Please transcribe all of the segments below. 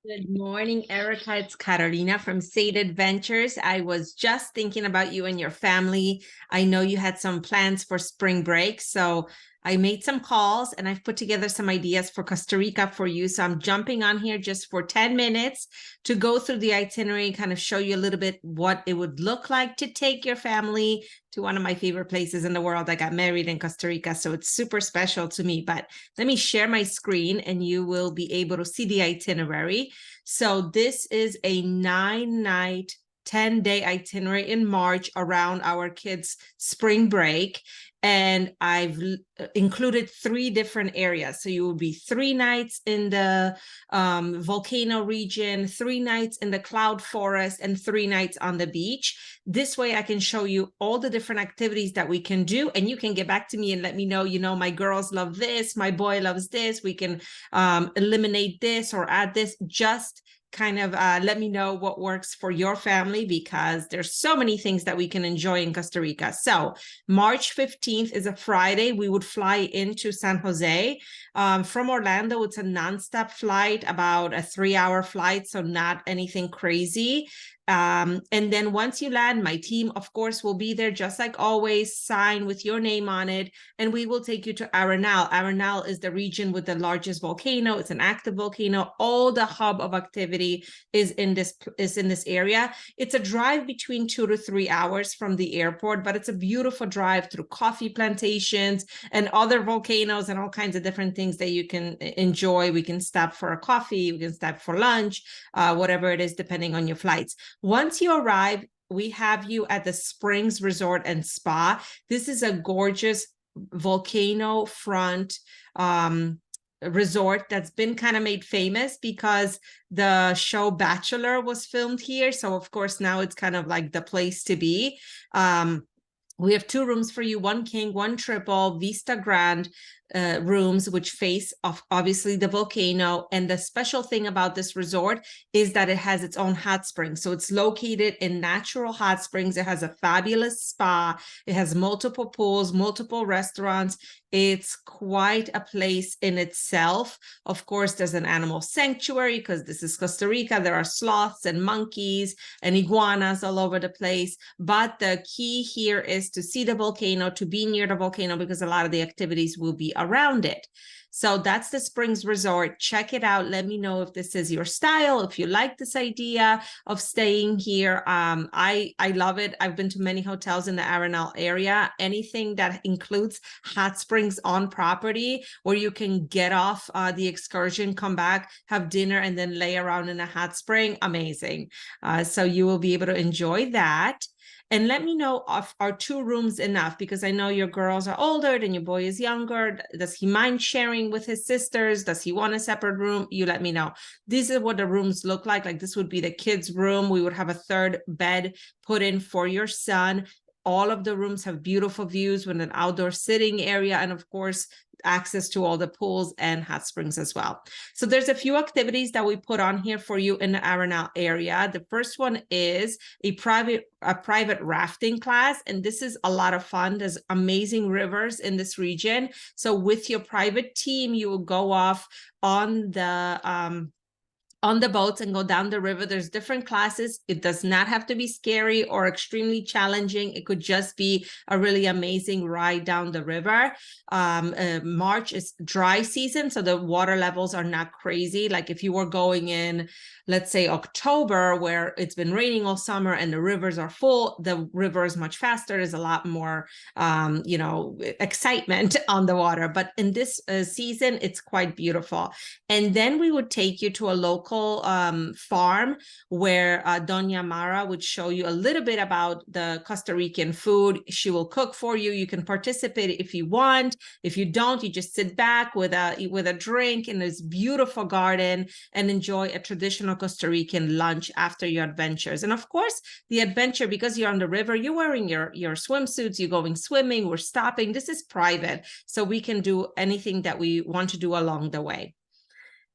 Good morning, Erica. It's Carolina from State Adventures. I was just thinking about you and your family. I know you had some plans for spring break, so I made some calls and I've put together some ideas for Costa Rica for you. So I'm jumping on here just for 10 minutes to go through the itinerary, kind of show you a little bit what it would look like to take your family to one of my favorite places in the world. I got married in Costa Rica, so it's super special to me. But let me share my screen and you will be able to see the itinerary. So this is a 9-night, 10-day itinerary in March around our kids' spring break. And I've included 3 different areas. So you will be 3 nights in the volcano region, 3 nights in the cloud forest, and 3 nights on the beach. This way I can show you all the different activities that we can do, and you can get back to me and let me know, my girls love this, my boy loves this, we can eliminate this or add this. Just kind of let me know what works for your family, because there's so many things that we can enjoy in Costa Rica. So March 15th is a Friday. We would fly into San Jose. From Orlando, it's a nonstop flight, about a 3-hour flight, so not anything crazy. And then once you land, my team, of course, will be there just like always, sign with your name on it, and we will take you to Arenal. Arenal is the region with the largest volcano. It's an active volcano. All the hub of activity is in this area. It's a drive between 2 to 3 hours from the airport, but it's a beautiful drive through coffee plantations and other volcanoes and all kinds of different things that you can enjoy. We can stop for a coffee, we can stop for lunch, whatever it is, depending on your flights. Once you arrive, we have you at the Springs Resort and Spa. This is a gorgeous volcano front resort that's been kind of made famous because the show Bachelor was filmed here. So of course now it's kind of like the place to be. We have 2 rooms for you, 1 king, 1 triple, Vista Grand rooms, which face obviously the volcano. And the special thing about this resort is that it has its own hot springs. So it's located in natural hot springs. It has a fabulous spa. It has multiple pools, multiple restaurants. It's quite a place in itself. Of course, there's an animal sanctuary because this is Costa Rica. There are sloths and monkeys and iguanas all over the place. But the key here is to see the volcano, to be near the volcano, because a lot of the activities will be around it. So that's the Springs Resort. Check it out. Let me know if this is your style, if you like this idea of staying here. I love it. I've been to many hotels in the Arenal area. Anything that includes hot springs on property, where you can get off the excursion, come back, have dinner, and then lay around in a hot spring, amazing. So you will be able to enjoy that. And let me know if are 2 rooms enough, because I know your girls are older and your boy is younger. Does he mind sharing with his sisters? Does he want a separate room? You let me know. These are what the rooms look like. Like this would be the kids' room. We would have a 3rd bed put in for your son. All of the rooms have beautiful views with an outdoor sitting area, and of course, access to all the pools and hot springs as well. So there's a few activities that we put on here for you in the Arenal area. The first one is a private rafting class, and this is a lot of fun. There's amazing rivers in this region. So with your private team, you will go off on the boats and go down the river. There's different classes. It does not have to be scary or extremely challenging. It could just be a really amazing ride down the river. March is dry season, so the water levels are not crazy. Like if you were going in, let's say October, where it's been raining all summer and the rivers are full, the river is much faster. There's a lot more, excitement on the water. But in this season, it's quite beautiful. And then we would take you to a local farm where Doña Mara would show you a little bit about the Costa Rican food. She will cook for you. You can participate if you want. If you don't, you just sit back with a drink in this beautiful garden and enjoy a traditional Costa Rican lunch after your adventures. And of course, the adventure, because you're on the river, you're wearing your swimsuits, you're going swimming, we're stopping. This is private, so we can do anything that we want to do along the way.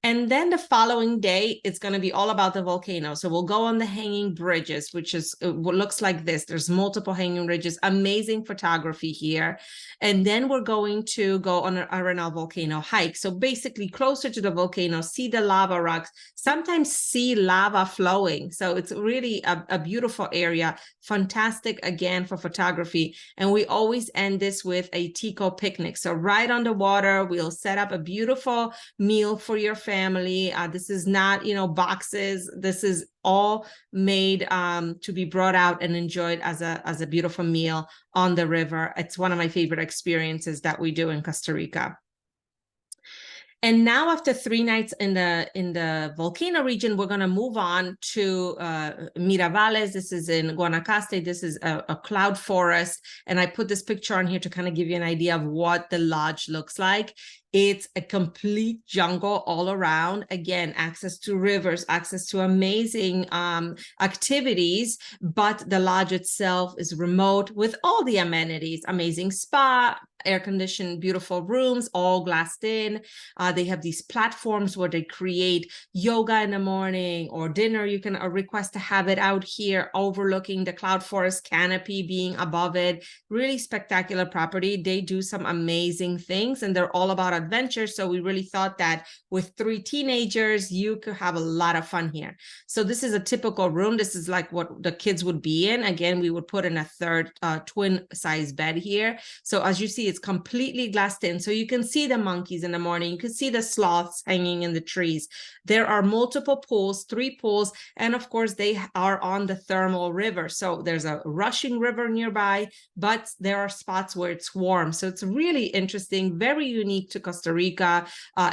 And then the following day, it's going to be all about the volcano. So we'll go on the hanging bridges, which is what looks like this. There's multiple hanging bridges, amazing photography here. And then we're going to go on an Arenal volcano hike. So basically closer to the volcano, see the lava rocks, sometimes see lava flowing. So it's really a beautiful area, fantastic again for photography. And we always end this with a Tico picnic. So right on the water, we'll set up a beautiful meal for your family. This is not, boxes. This is all made to be brought out and enjoyed as a beautiful meal on the river. It's one of my favorite experiences that we do in Costa Rica. And now after 3 nights in the volcano region, we're going to move on to Miravales. This is in Guanacaste. This is a cloud forest. And I put this picture on here to kind of give you an idea of what the lodge looks like. It's a complete jungle all around. Again, access to rivers, access to amazing activities, but the lodge itself is remote with all the amenities, amazing spa, air-conditioned, beautiful rooms, all glassed in. They have these platforms where they create yoga in the morning or dinner. You can request to have it out here overlooking the cloud forest canopy being above it. Really spectacular property. They do some amazing things and they're all about adventure. So we really thought that with 3 teenagers, you could have a lot of fun here. So this is a typical room. This is like what the kids would be in. Again, we would put in a third twin size bed here. So as you see, it's completely glassed in. So you can see the monkeys in the morning. You can see the sloths hanging in the trees. There are multiple pools, 3 pools. And of course, they are on the thermal river. So there's a rushing river nearby, but there are spots where it's warm. So it's really interesting, very unique to Costa Rica.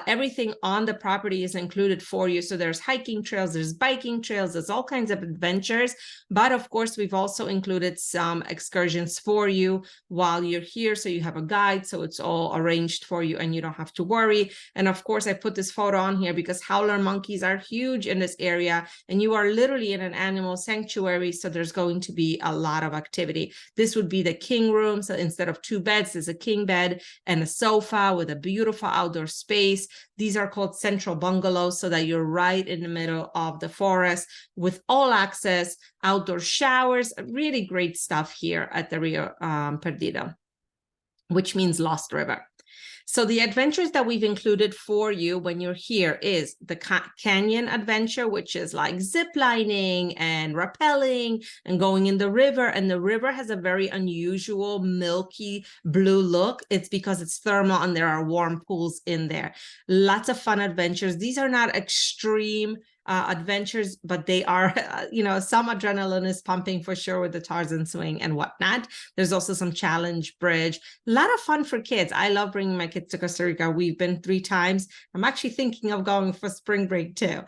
Everything on the property is included for you. So there's hiking trails, there's biking trails, there's all kinds of adventures. But of course, we've also included some excursions for you while you're here. So you have a guide, so it's all arranged for you and you don't have to worry. And of course, I put this photo on here because howler monkeys are huge in this area and you are literally in an animal sanctuary. So there's going to be a lot of activity. This would be the king room. So instead of 2 beds, there's a king bed and a sofa with a beautiful outdoor space. These are called central bungalows so that you're right in the middle of the forest with all access, outdoor showers, really great stuff here at the Rio Perdido, which means Lost River. So the adventures that we've included for you when you're here is the canyon adventure, which is like zip lining and rappelling and going in the river. And the river has a very unusual milky blue look. It's because it's thermal and there are warm pools in there. Lots of fun adventures. These are not extreme adventures, but they are, some adrenaline is pumping for sure with the Tarzan swing and whatnot. There's also some challenge bridge, a lot of fun for kids. I love bringing my kids to Costa Rica. We've been 3 times. I'm actually thinking of going for spring break too,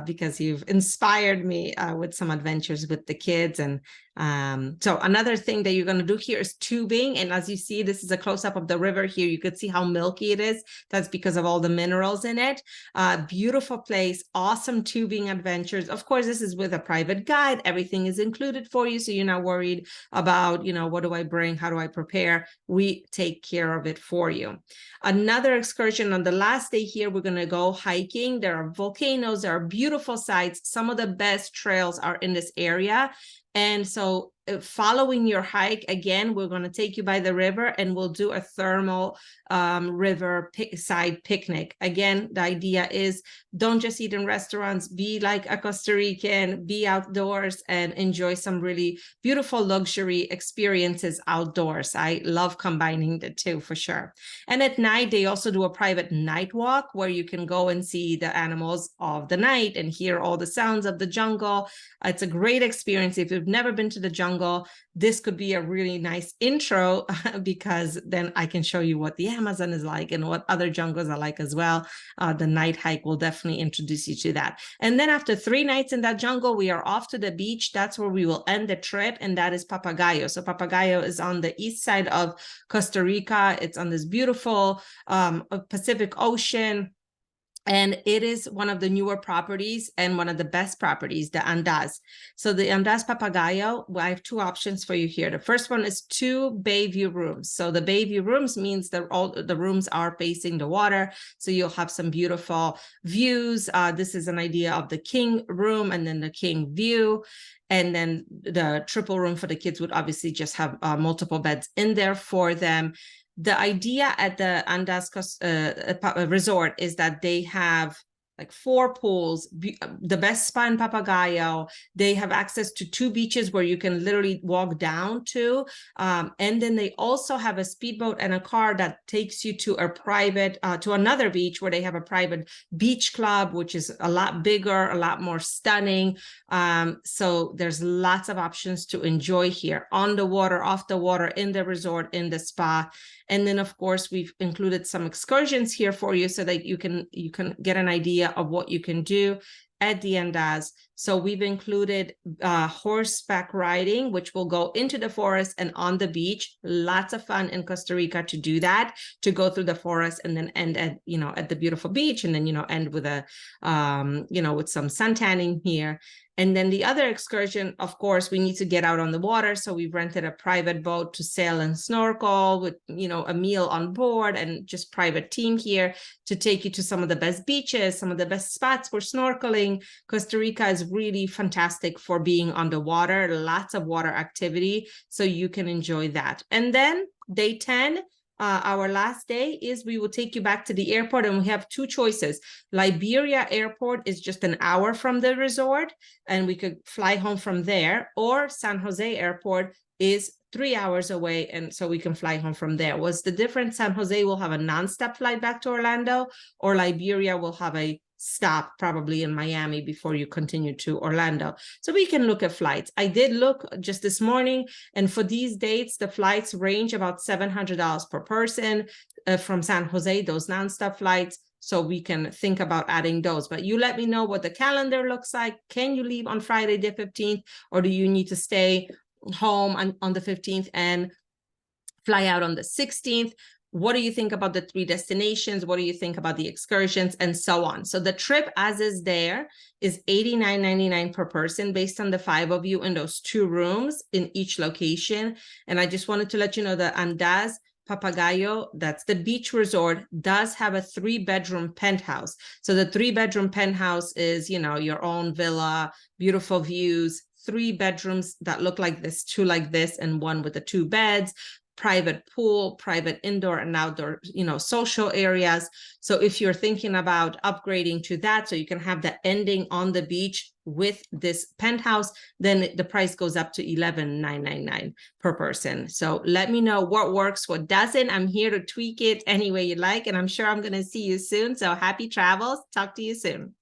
because you've inspired me with some adventures with the kids. And so another thing that you're going to do here is tubing. And as you see, this is a close-up of the river here. You could see how milky it is. That's because of all the minerals in it. Beautiful place, awesome tubing adventures. Of course, this is with a private guide. Everything is included for you. So you're not worried about, what do I bring? How do I prepare? We take care of it for you. Another excursion on the last day here, we're going to go hiking. There are volcanoes. There are beautiful sites. Some of the best trails are in this area. And so following your hike, again, we're going to take you by the river and we'll do a thermal river side picnic. Again, the idea is don't just eat in restaurants, be like a Costa Rican, be outdoors and enjoy some really beautiful luxury experiences outdoors. I love combining the two for sure. And at night, they also do a private night walk where you can go and see the animals of the night and hear all the sounds of the jungle. It's a great experience. If you've never been to the jungle, this could be a really nice intro because then I can show you what the Amazon is like and what other jungles are like as well. The night hike will definitely introduce you to that. And then after 3 nights in that jungle, we are off to the beach. That's where we will end the trip, and that is Papagayo. So Papagayo is on the east side of Costa Rica. It's on this beautiful Pacific Ocean. And it is one of the newer properties and one of the best properties, the Andaz. So the Andaz Papagayo, I have two options for you here. The first one is 2 bay view rooms. So the bay view rooms means that all the rooms are facing the water. So you'll have some beautiful views. This is an idea of the king room and then the king view. And then the triple room for the kids would obviously just have multiple beds in there for them. The idea at the Andas resort is that they have like 4 pools, the best spa in Papagayo. They have access to 2 beaches where you can literally walk down to. And then they also have a speedboat and a car that takes you to a private, to another beach where they have a private beach club, which is a lot bigger, a lot more stunning. So there's lots of options to enjoy here on the water, off the water, in the resort, in the spa. And then, of course, we've included some excursions here for you so that you can get an idea of what you can do at the Andaz. So we've included horseback riding, which will go into the forest and on the beach. Lots of fun in Costa Rica to do that, to go through the forest and then end at, at the beautiful beach, and then, end with a, with some sun tanning here. And then the other excursion, of course, we need to get out on the water. So we've rented a private boat to sail and snorkel with, a meal on board, and just private team here to take you to some of the best beaches, some of the best spots for snorkeling. Costa Rica is really fantastic for being on the water, lots of water activity. So you can enjoy that. And then day 10, our last day, is we will take you back to the airport, and we have 2 choices. Liberia Airport is just an hour from the resort, and we could fly home from there, or San Jose Airport is 3 hours away, and so we can fly home from there. What's the difference? San Jose will have a non-stop flight back to Orlando, or Liberia will have a stop probably in Miami before you continue to Orlando. So we can look at flights. I did look just this morning, and for these dates, the flights range about $700 per person from San Jose, those nonstop flights. So we can think about adding those. But you let me know what the calendar looks like. Can you leave on Friday the 15th, or do you need to stay home on the 15th and fly out on the 16th? What do you think about the 3 destinations? What do you think about the excursions, and so on? So the trip as is there is $89.99 per person based on the 5 of you in those 2 rooms in each location. And I just wanted to let you know that Andaz Papagayo, that's the beach resort, does have a 3-bedroom penthouse. So the 3-bedroom penthouse is, your own villa, beautiful views, 3 bedrooms that look like this, 2 like this, and 1 with the 2 beds. Private pool, private indoor and outdoor, social areas. So if you're thinking about upgrading to that, so you can have the ending on the beach with this penthouse, then the price goes up to $11,999 per person. So let me know what works, what doesn't. I'm here to tweak it any way you like, and I'm sure I'm going to see you soon. So happy travels. Talk to you soon.